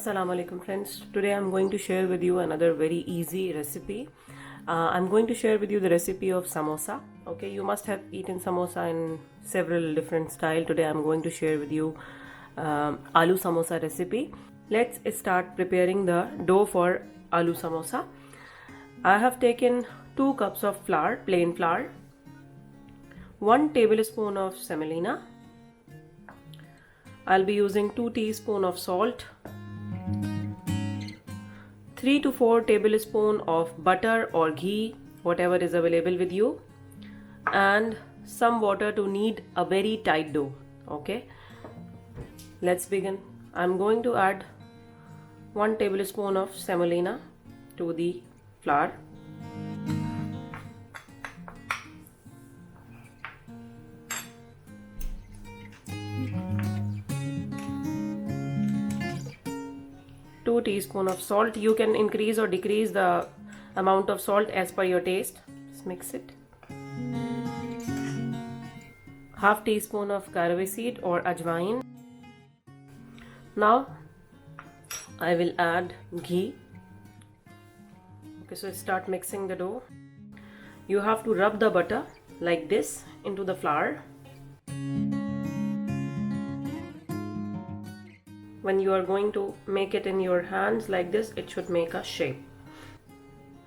Assalamu alaikum friends. Today I'm going to share with you another very easy recipe. I'm going to share with you the recipe of samosa. Okay, you must have eaten samosa in several different styles. Today I'm going to share with you aloo samosa recipe. Let's start preparing the dough for aloo samosa. I have taken 2 cups of flour, plain flour, 1 tablespoon of semolina. I'll be using 2 teaspoons of salt, 3 to 4 tablespoons of butter or ghee, whatever is available with you, and some water to knead a very tight dough. Okay, let's begin. I'm going to add 1 tablespoon of semolina to the flour. Two teaspoons of salt. You can increase or decrease the amount of salt as per your taste. Just mix it. Half teaspoon of caraway seed or ajwain. Now I will add ghee. Okay, so start mixing the dough. You have to rub the butter like this into the flour. When you are going to make it in your hands like this, it should make a shape.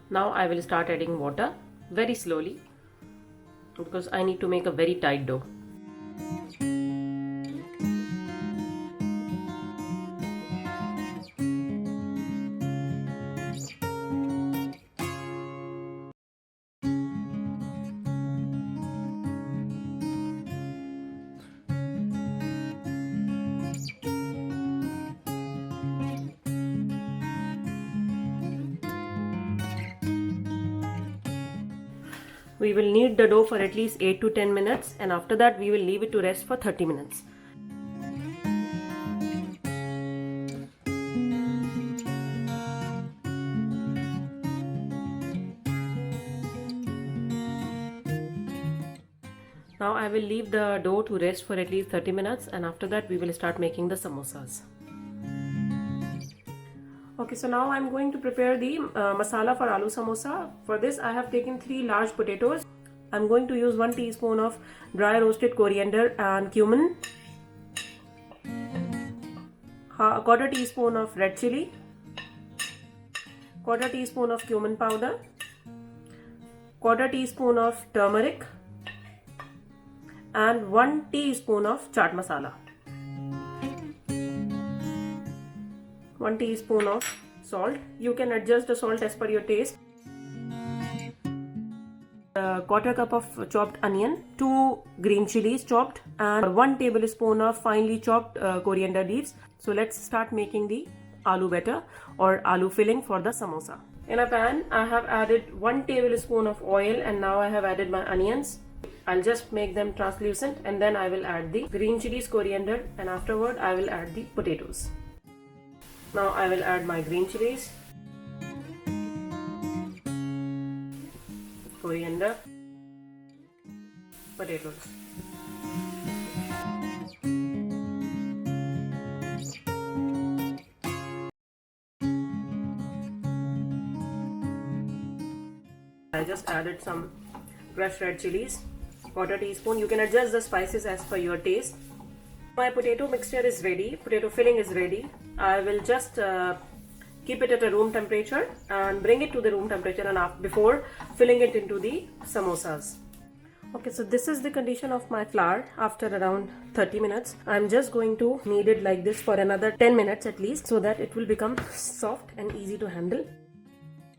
Now I will start adding water very slowly because I need to make a very tight dough. We will knead the dough for at least 8 to 10 minutes, and after that we will leave it to rest for 30 minutes. Now I will leave the dough to rest for at least 30 minutes, and after that we will start making the samosas. Okay, so now I'm going to prepare the masala for aloo samosa. For this I have taken 3 large potatoes. I'm going to use 1 teaspoon of dry roasted coriander and cumin, a quarter teaspoon of red chili, quarter teaspoon of cumin powder, quarter teaspoon of turmeric, and 1 teaspoon of chaat masala. 1 teaspoon of salt. You can adjust the salt as per your taste. A quarter cup of chopped onion, 2 green chilies chopped, and 1 tablespoon of finely chopped coriander leaves. So let's start making the aloo batter or aloo filling for the samosa. In a pan I have added 1 tablespoon of oil, and now I have added my onions. I'll just make them translucent, and then I will add the green chilies, coriander, and afterward I will add the potatoes. Now I will add my green chilies, coriander, potatoes. I just added some crushed red chilies, quarter teaspoon. You can adjust the spices as per your taste. My potato mixture is ready, potato filling is ready. I will just keep it at a room temperature and bring it to the room temperature and before filling it into the samosas. Okay, so this is the condition of my flour after around 30 minutes. I'm just going to knead it like this for another 10 minutes at least so that it will become soft and easy to handle.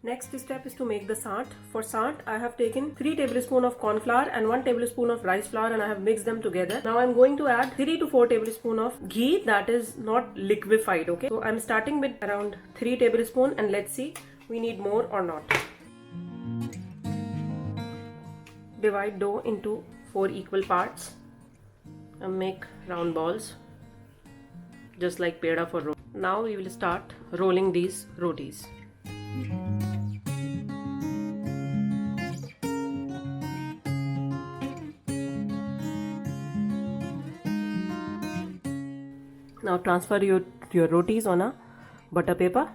Next step is to make the sant. For sant, I have taken 3 tablespoons of corn flour and 1 tablespoon of rice flour, and I have mixed them together. Now I'm going to add 3 to 4 tablespoons of ghee that is not liquefied. Okay, so I'm starting with around 3 tablespoons, and let's see we need more or not. Divide dough into 4 equal parts and make round balls just like peda for roll. Now we will start rolling these rotis. Now transfer your rotis on a butter paper.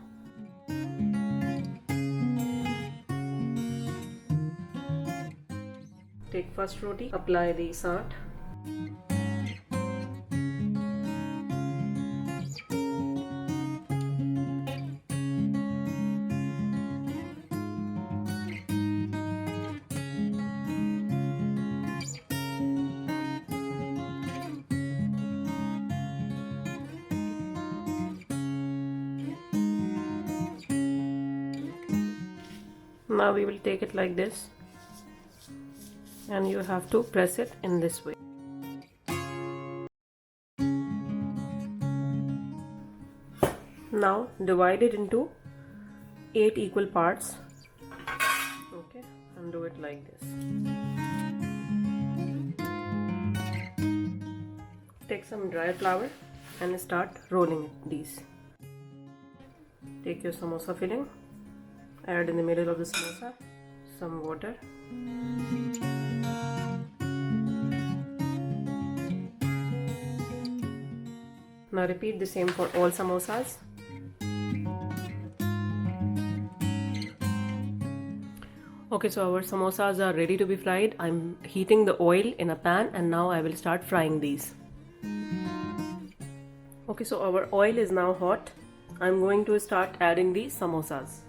Take first roti, apply the salt. Now we will take it like this, and you have to press it in this way. Now divide it into 8 equal parts. Okay, and do it like this. Take some dry flour and start rolling these. Take your samosa filling. Add in the middle of the samosa some water. Now repeat the same for all samosas. Okay, so our samosas are ready to be fried. I'm heating the oil in a pan and now I will start frying these. Okay, so our oil is now hot. I'm going to start adding the samosas.